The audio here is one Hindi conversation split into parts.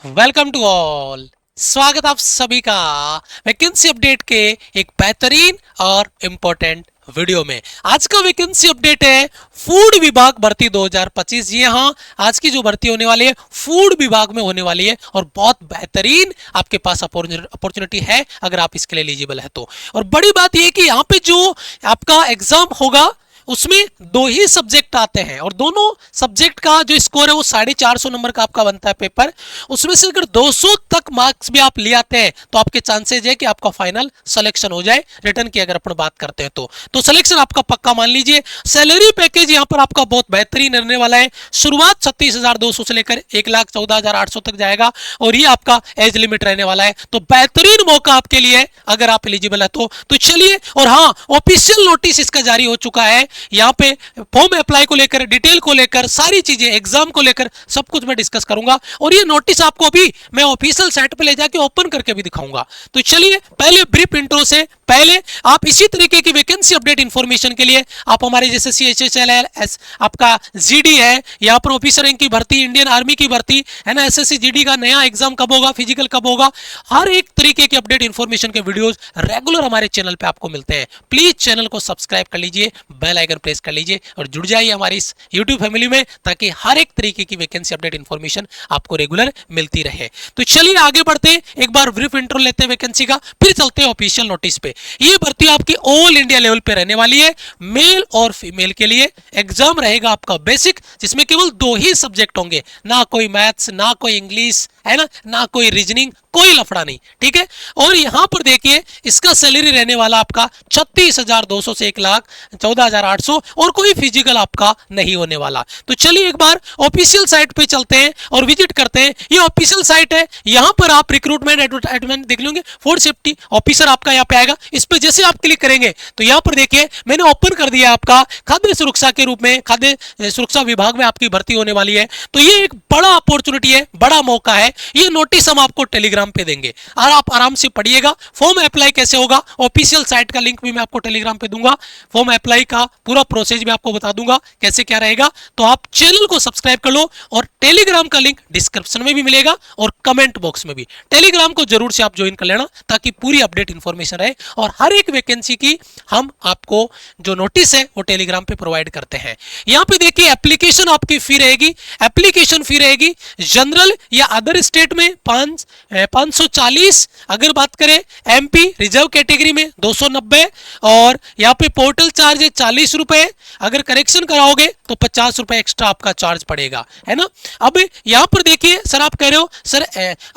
Welcome to all. स्वागत आप सभी का वैकेंसी अपडेट के एक बेहतरीन और इम्पोर्टेंट वीडियो में। आज का वैकेंसी अपडेट है फूड विभाग भर्ती 2025। ये हाँ, आज की जो भर्ती होने वाली है फूड विभाग में होने वाली है और बहुत बेहतरीन आपके पास अपॉर्चुनिटी है अगर आप इसके लिए एलिजिबल है तो। और बड़ी बात यह कि यहाँ पे जो आपका एग्जाम होगा उसमें दो ही सब्जेक्ट आते हैं और दोनों सब्जेक्ट का जो स्कोर है वो 450 नंबर का आपका बनता है पेपर। उसमें से अगर 200 तक मार्क्स भी आप ले आते हैं तो आपके चांसेज है कि आपका फाइनल सिलेक्शन हो जाए। रिटर्न की अगर अपन बात करते हैं तो सिलेक्शन आपका पक्का मान लीजिए। सैलरी पैकेज यहाँ पर आपका बहुत बेहतरीन रहने वाला है। शुरुआत 36,200 से लेकर 1,14,800 तक जाएगा और ये आपका एज लिमिट रहने वाला है। तो बेहतरीन मौका आपके लिए अगर आप एलिजिबल है तो चलिए। और हाँ, ऑफिशियल नोटिस इसका जारी हो चुका है। यहाँ पे फॉर्म अप्लाई को लेकर, डिटेल को लेकर, सारी चीजें, एग्जाम को लेकर सब कुछ मैं डिस्कस करूंगा और ये नोटिस आपको अभी मैं ऑफिशियल साइट पे ले जाके ओपन करके भी दिखाऊंगा। तो चलिए, पहले ब्रीफ इंट्रो से पहले आप इसी तरीके की वैकेंसी अपडेट इंफॉर्मेशन के लिए आप हमारे जैसे CHHLS आपका जीडी है, यहाँ पर ऑफिसर रैंक की भर्ती, इंडियन आर्मी की भर्ती है ना, SSC जीडी का नया एग्जाम कब होगा, फिजिकल कब होगा, हर एक तरीके की अपडेट इंफॉर्मेशन के वीडियोस रेगुलर हमारे चैनल पे आपको मिलते हैं। प्लीज चैनल को सब्सक्राइब कर लीजिए, बेल आइकन प्रेस कर लीजिए और जुड़ जाइए हमारी इस यूट्यूब फैमिली में ताकि हर एक तरीके की वैकेंसी अपडेट इंफॉर्मेशन आपको रेगुलर मिलती रहे। तो चलिए आगे बढ़ते हैं, एक बार ब्रीफ इंट्रो लेते हैं वैकेंसी का, फिर चलते हैं ऑफिशियल नोटिस पे। ये भर्ती आपकी ऑल इंडिया लेवल पे रहने वाली है। मेल और फीमेल के लिए एग्जाम रहेगा आपका बेसिक, जिसमें केवल दो ही सब्जेक्ट होंगे, ना कोई मैथ्स, ना कोई इंग्लिश, है ना कोई रीजनिंग, कोई लफड़ा नहीं, ठीक है। और यहां पर देखिए इसका सैलरी रहने वाला आपका 36,200 से 1,14,800 और कोई फिजिकल आपका नहीं होने वाला। तो चलिए एक बार ऑफिशियल साइट पे चलते हैं और विजिट करते हैं। ये ऑफिशियल साइट है, यहां पर आप रिक्रूटमेंट एडवर्टाइजमेंट देख लेंगे। फूड सेफ्टी ऑफिसर आपका यहाँ पे आएगा, इस पे जैसे आप क्लिक करेंगे तो यहाँ पर देखिए मैंने ओपन कर दिया आपका खाद्य सुरक्षा के रूप में, खाद्य सुरक्षा विभाग में आपकी भर्ती होने वाली है। तो ये एक बड़ा अपॉर्चुनिटी है, बड़ा मौका है। ये नोटिस हम आपको टेलीग्राम पे देंगे और आप आराम से पढ़िएगा। फॉर्म अप्लाई कैसे होगा, ऑफिशियल साइट का लिंक भी मैं आपको टेलीग्राम पे दूंगा। फॉर्म अप्लाई का पूरा प्रोसेस भी आपको बता दूंगा कैसे क्या रहेगा। तो आप चैनल को सब्सक्राइब कर लो और टेलीग्राम का लिंक डिस्क्रिप्शन में भी मिलेगा और कमेंट बॉक्स में भी। टेलीग्राम को जरूर से आप ज्वाइन कर लेना ताकि पूरी अपडेट इंफॉर्मेशन रहे और हर एक वैकेंसी की हम आपको जो नोटिस है वो टेलीग्राम पे प्रोवाइड करते हैं। यहां पे देखिए एप्लीकेशन आपकी फी रहेगी, एप्लीकेशन फी रहेगी जनरल या अदर स्टेट में 540, अगर बात करें MP रिजर्व कैटेगरी में 290 और यहाँ पे पोर्टल चार्ज है 40 रुपए। अगर करेक्शन कराओगे तो 50 रुपए एक्स्ट्रा आपका चार्ज पड़ेगा, है ना। अब यहाँ पर देखिए सर, आप कह रहे हो सर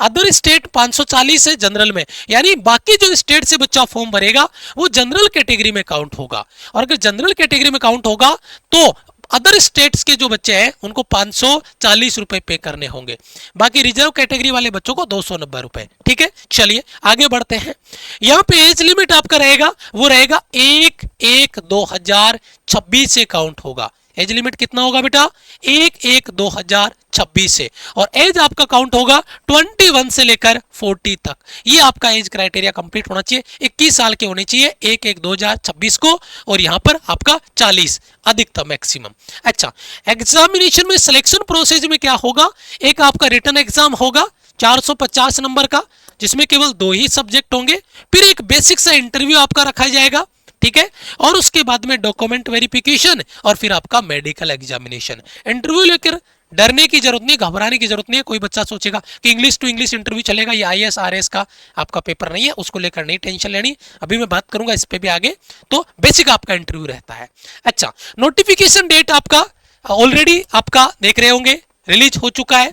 अदर स्टेट 540 है जनरल में, यानी बाकी जो स्टेट से बच्चा फॉर्म भरेगा वो जनरल कैटेगरी में काउंट होगा। और अगर जनरल कैटेगरी में काउंट होगा तो अदर स्टेट्स के जो बच्चे हैं उनको 540 रुपए पे करने होंगे, बाकी रिजर्व कैटेगरी वाले बच्चों को 290 रुपए, ठीक है। चलिए आगे बढ़ते हैं। यहाँ पे एज लिमिट आपका रहेगा वो रहेगा 1/1/2026 से काउंट होगा। एज लिमिट कितना होगा बेटा, 1/1/2026 से। और एज आपका काउंट होगा 21 से लेकर 40 तक। ये आपका एज क्राइटेरिया कंप्लीट होना चाहिए, 21 साल के होने चाहिए 1/1/2026 को, और यहां पर आपका 40 अधिकतम मैक्सिमम। अच्छा, एग्जामिनेशन में सिलेक्शन प्रोसेस में क्या होगा, एक आपका रिटन एग्जाम होगा 450 नंबर का, जिसमें केवल दो ही सब्जेक्ट होंगे। फिर एक बेसिक सा इंटरव्यू आपका रखा जाएगा, ठीक है। और उसके बाद में डॉक्यूमेंट वेरिफिकेशन और फिर आपका मेडिकल एग्जामिनेशन। इंटरव्यू लेकर डरने की जरूरत नहीं, घबराने की जरूरत नहीं है। कोई बच्चा सोचेगा कि इंग्लिश टू इंग्लिश इंटरव्यू चलेगा, ये IAS RS का आपका पेपर नहीं है, उसको लेकर नहीं टेंशन लेनी। अभी मैं बात करूंगा इस पे भी आगे। तो बेसिक आपका इंटरव्यू रहता है। अच्छा, नोटिफिकेशन डेट आपका ऑलरेडी आपका देख रहे होंगे रिलीज हो चुका है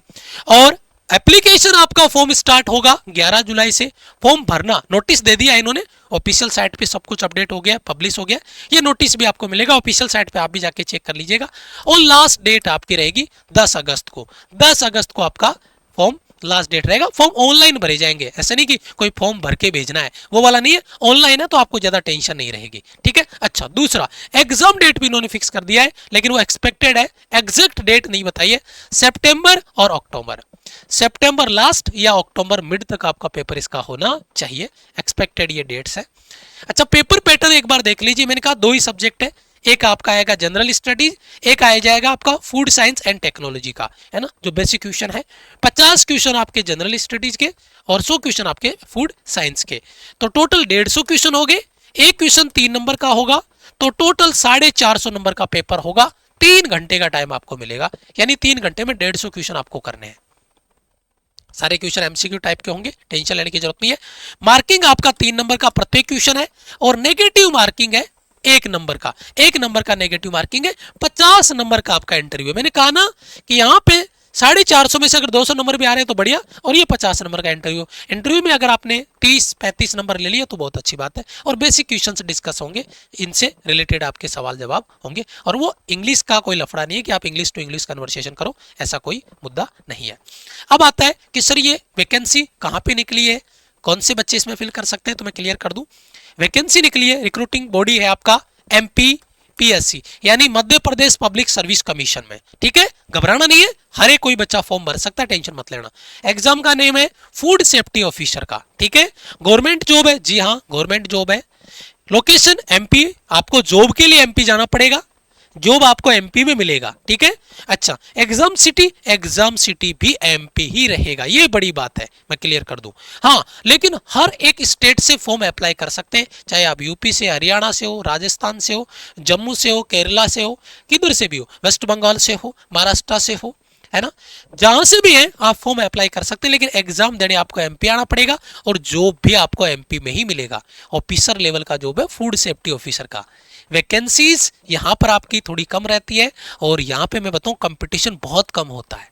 और एप्लीकेशन आपका फॉर्म स्टार्ट होगा 11 जुलाई से। फॉर्म भरना, नोटिस दे दिया इन्होंने, ऑफिशियल साइट पे सब कुछ अपडेट हो गया, पब्लिश हो गया। ये नोटिस भी आपको मिलेगा ऑफिशियल साइट पे, आप भी जाके चेक कर लीजिएगा। और लास्ट डेट आपकी रहेगी 10 अगस्त को। 10 अगस्त को आपका फॉर्म लास्ट डेट रहेगा। फॉर्म ऑनलाइन भरे जाएंगे, ऐसा नहीं कि कोई फॉर्म भर के भेजना है, वो वाला नहीं है, ऑनलाइन है तो आपको ज्यादा टेंशन नहीं रहेगी, ठीक है। अच्छा, दूसरा एग्जाम डेट भी इन्होंने फिक्स कर दिया है, लेकिन वो एक्सपेक्टेड है, एग्जैक्ट डेट नहीं बताइए। सितंबर और अक्टूबर, सितंबर लास्ट या अक्टूबर मिड तक आपका पेपर इसका होना चाहिए, एक्सपेक्टेड ये डेट्स है। अच्छा, पेपर पैटर्न एक बार देख लीजिए। मैंने कहा दो ही सब्जेक्ट है, एक आपका आएगा जनरल स्टडीज, एक आ जाएगा आपका फूड साइंस एंड टेक्नोलॉजी का, है ना, जो बेसिक क्वेश्चन है। 50 क्वेश्चन आपके जनरल स्टडीज के और 100 क्वेश्चन आपके फूड साइंस के। तो टोटल 150 क्वेश्चन हो गए। एक क्वेश्चन 3 नंबर का होगा, तो टोटल 450 नंबर का पेपर होगा। 3 घंटे का टाइम आपको मिलेगा, यानी 3 घंटे में 150 क्वेश्चन आपको करने हैं। सारे क्वेश्चन एमसीक्यू टाइप के होंगे, टेंशन लेने की जरूरत नहीं है। मार्किंग आपका 3 नंबर का प्रत्येक क्वेश्चन है और नेगेटिव मार्किंग है 1 नंबर का। 1 नंबर का नेगेटिव मार्किंग है। 50 नंबर का आपका इंटरव्यू है। मैंने कहा ना कि यहाँ पे 450 में से अगर 200 नंबर भी आ रहे हैं तो बढ़िया, और ये 50 नंबर का इंटरव्यू में अगर आपने 30-35 नंबर ले लिया तो बहुत अच्छी बात है। और बेसिक क्वेश्चंस डिस्कस होंगे, इनसे रिलेटेड आपके सवाल जवाब होंगे। और वो इंग्लिश का कोई लफड़ा नहीं है कि आप इंग्लिश टू इंग्लिश कन्वर्सेशन करो, ऐसा कोई मुद्दा नहीं है। अब आता है कि सर ये वैकेंसी कहाँ पे निकली है, कौन से बच्चे इसमें फिल कर सकते हैं, तो मैं क्लियर कर दूं। वैकेंसी निकली है, रिक्रूटिंग बॉडी है आपका MPPSC, यानी Madhya Pradesh public service commission में। ठीक है, घबराना नहीं है, हर एक कोई बच्चा फॉर्म भर सकता है, टेंशन मत लेना। एग्जाम का नेम है फूड सेफ्टी ऑफिसर का। ठीक है, गवर्नमेंट जॉब है, जी हाँ गवर्नमेंट जॉब है। लोकेशन MP, आपको जॉब के लिए MP जाना पड़ेगा, जॉब आपको MP में मिलेगा। ठीक है, अच्छा एग्जाम सिटी भी MP ही रहेगा, ये बड़ी बात है, मैं क्लियर कर दूं। हाँ, लेकिन हर एक स्टेट से फॉर्म अप्लाई कर सकते हैं, चाहे आप यूपी से, हरियाणा से हो, राजस्थान से हो, जम्मू से हो, केरला से हो, किधर से भी हो, वेस्ट बंगाल से हो, महाराष्ट्र से हो, है ना, जहां से भी है आप फॉर्म अप्लाई कर सकते हैं। लेकिन एग्जाम देने आपको MP आना पड़ेगा और जॉब भी आपको MP में ही मिलेगा। ऑफिसर लेवल का जॉब है, फूड सेफ्टी ऑफिसर का। वैकेंसीज यहां पर आपकी थोड़ी कम रहती है और यहां पे मैं बताऊं कंपटीशन बहुत कम होता है,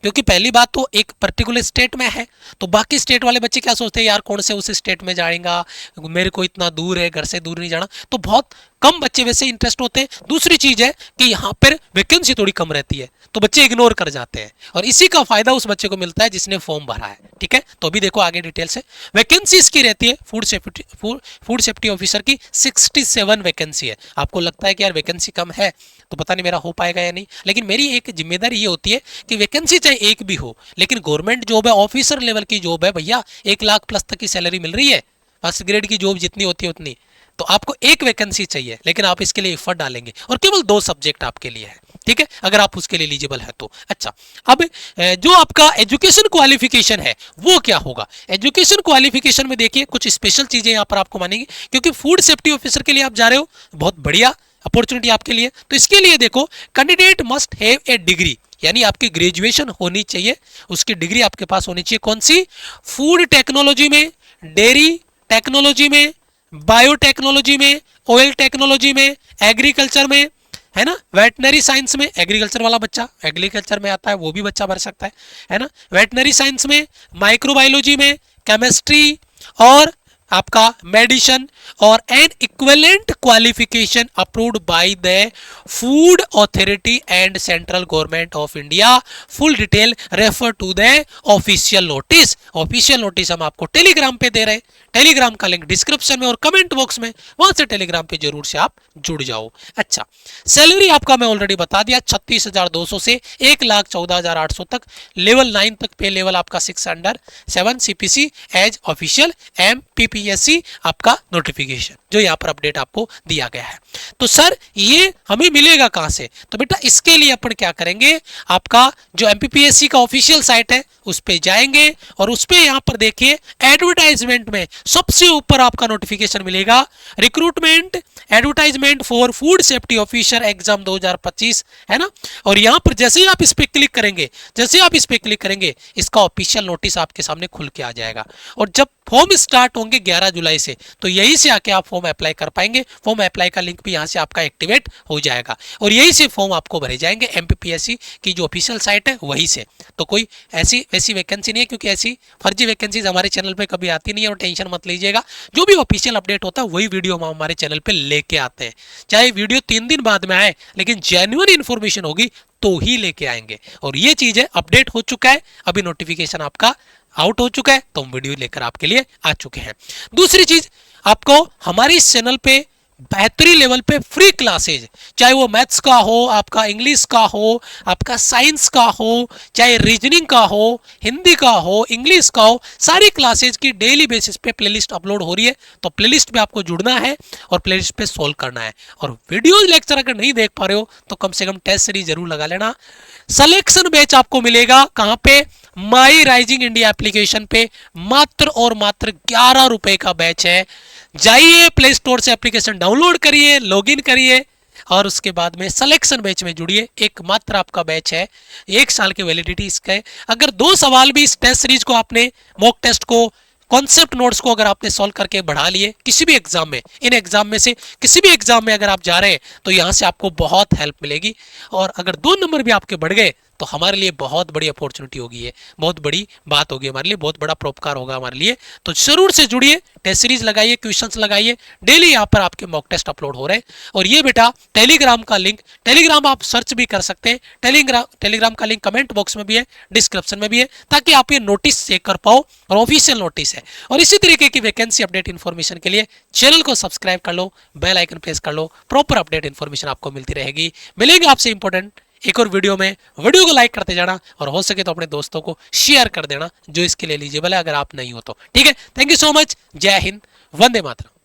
क्योंकि पहली बात तो एक पर्टिकुलर स्टेट में है, तो बाकी स्टेट वाले बच्चे क्या सोचते हैं, यार कौन से उस स्टेट में जाएगा, मेरे को इतना दूर है, घर से दूर नहीं जाना, तो बहुत कम बच्चे वैसे इंटरेस्ट होते हैं। दूसरी चीज है कि यहाँ पर वैकेंसी थोड़ी कम रहती है, तो बच्चे इग्नोर कर जाते हैं, और इसी का फायदा उस बच्चे को मिलता है जिसने फॉर्म भरा है। ठीक है, तो अभी देखो आगे डिटेल से। वैकेंसी इसकी रहती है फूड सेफ्टी ऑफिसर की 67 वैकेंसी है। आपको लगता है कि यार वैकेंसी कम है तो पता नहीं मेरा हो पाएगा या नहीं, लेकिन मेरी एक जिम्मेदारी ये होती है कि वैकेंसी चाहे एक भी हो, लेकिन गवर्नमेंट जॉब है, ऑफिसर लेवल की जॉब है भैया, 1 लाख प्लस तक की सैलरी मिल रही है, फर्स्ट ग्रेड की जॉब जितनी होती है उतनी, तो आपको एक वैकेंसी चाहिए, लेकिन आप इसके लिए एफर्ट डालेंगे, और केवल 2 सब्जेक्ट आपके लिए है। ठीक है, अगर आप उसके लिए एलिजिबल है तो। अच्छा, अब जो आपका एजुकेशन क्वालिफिकेशन है वो क्या होगा। एजुकेशन क्वालिफिकेशन में देखिए कुछ स्पेशल चीजें यहाँ पर आपको मानेंगी, क्योंकि फूड सेफ्टी ऑफिसर के लिए आप जा रहे हो, बहुत बढ़िया अपॉर्चुनिटी आपके लिए। तो इसके लिए देखो, candidate must have a degree, यानी आपकी ग्रेजुएशन होनी चाहिए, उसकी डिग्री आपके पास होनी चाहिए। कौन सी, फूड टेक्नोलॉजी में, डेयरी टेक्नोलॉजी में, बायोटेक्नोलॉजी में, ऑयल टेक्नोलॉजी में, एग्रीकल्चर में, है ना, वेटनरी साइंस में, एग्रीकल्चर वाला बच्चा एग्रीकल्चर में आता है वो भी बच्चा भर सकता है ना, वेटनरी साइंस में, माइक्रोबायोलॉजी में, केमिस्ट्री और आपका मेडिसिन, और an equivalent qualification approved by the food authority and central government of India. Full detail refer to the official notice. Official notice हम आपको टेलीग्राम पे दे रहे हैं, टेलीग्राम का लिंक डिस्क्रिप्शन में और कमेंट बॉक्स में, वहां से टेलीग्राम पे जरूर से आप जुड़ जाओ। अच्छा, सैलरी आपका मैं ऑलरेडी बता दिया, 36,200 से 1,14,800 तक, लेवल 9 तक पे लेवल आपका 607 CPC एज ऑफिशियल MPPSC आपका नोटिफिकेशन, जो यहाँ पर अपडेट आपको दिया गया है। तो सर ये हमें मिलेगा कहां से, तो बेटा इसके लिए अपन क्या करेंगे, आपका जो MPPSC का ऑफिशियल साइट है उस पे जाएंगे, और उस पे यहाँ पर देखिए एडवर्टाइजमेंट में सबसे ऊपर आपका नोटिफिकेशन मिलेगा, recruitment advertisement for food safety officer exam 2025, है ना। और यहाँ पर जैसे ही आप इस पे क्लिक करेंगे, इसका ऑफिशियल नोटिस आपके सामने खुल के आ जाएगा। और जब फॉर्म स्टार्ट होंगे 11 जुलाई से, तो यहीं से आके आप फॉर्म अप्लाई कर पाएंगे। फॉर्म अप्लाई का लिंक भी यहाँ से आपका एक्टिवेट हो जाएगा, और यहीं से फॉर्म आपको भरे जाएंगे MPPSC की जो ऑफिशियल साइट है वहीं से। तो कोई ऐसी वैसी वैकेंसी नहीं है, क्योंकि ऐसी फर्जी वैकेंसीज हमारे चैनल पे कभी आती नहीं है, और टेंशन मत लीजिएगा, जो भी ऑफिशियल अपडेट होता है वही वीडियो हम हमारे चैनल पे लेके आते हैं। चाहे वीडियो 3 दिन बाद में आए, लेकिन जेन्युइन इन्फॉर्मेशन होगी तो ही लेके आएंगे। और ये चीज है, अपडेट हो चुका है, अभी नोटिफिकेशन आपका आउट हो चुका है, तो हम वीडियो लेकर आपके लिए आ चुके हैं। दूसरी चीज, आपको हमारे इस चैनल पे बेहतरीन लेवल पे फ्री क्लासेज, चाहे वो मैथ्स का हो, आपका इंग्लिश का हो, आपका साइंस का हो, चाहे रीजनिंग का हो, हिंदी का हो, इंग्लिश का हो, सारी क्लासेज की डेली बेसिस पे प्लेलिस्ट अपलोड हो रही है। तो प्लेलिस्ट में आपको जुड़ना है और प्लेलिस्ट पे सोल्व करना है। और वीडियो लेक्चर अगर नहीं देख पा रहे हो तो कम से कम टेस्ट सीरीज जरूर लगा लेना। सिलेक्शन बैच आपको मिलेगा कहां पे? माई राइजिंग इंडिया एप्लीकेशन पे मात्र और मात्र 11 रुपए का बैच है। जाइए प्ले स्टोर से एप्लीकेशन डाउनलोड करिए, लॉगिन करिए और उसके बाद में सिलेक्शन बैच में जुड़िए। एकमात्र आपका बैच है, 1 साल की वैलिडिटी इसका है। अगर 2 सवाल भी इस टेस्ट सीरीज को आपने, मॉक टेस्ट को, कॉन्सेप्ट नोट्स को अगर आपने सॉल्व करके बढ़ा लिए किसी भी एग्जाम में, इन एग्जाम में से किसी भी एग्जाम में अगर आप जा रहे हैं तो यहां से आपको बहुत हेल्प मिलेगी। और अगर 2 नंबर भी आपके बढ़ गए तो हमारे लिए बहुत बड़ी अपॉर्चुनिटी होगी, है बहुत बड़ी बात होगी हमारे लिए, बहुत बड़ा परोपकार होगा हमारे लिए। तो जरूर से जुड़िए, टेस्ट सीरीज लगाइए, क्वेश्चंस लगाइए, डेली यहाँ पर आपके मॉक टेस्ट अपलोड हो रहे हैं। और ये बेटा टेलीग्राम का लिंक, टेलीग्राम आप सर्च भी कर सकते हैं, टेलीग्राम का लिंक कमेंट बॉक्स में भी है, डिस्क्रिप्शन में भी है, ताकि आप ये नोटिस चेक कर पाओ। और ऑफिशियल नोटिस है। और इसी तरीके की वैकेंसी अपडेट इन्फॉर्मेशन के लिए चैनल को सब्सक्राइब कर लो, बेल आइकन प्रेस कर लो, प्रॉपर अपडेट इन्फॉर्मेशन आपको मिलती रहेगी। मिलेंगे आपसे इंपॉर्टेंट एक और वीडियो में। वीडियो को लाइक करते जाना और हो सके तो अपने दोस्तों को शेयर कर देना जो इसके लिए एलिजिबल है, अगर आप नहीं हो तो। ठीक है, थैंक यू सो मच। जय हिंद, वंदे मातरम।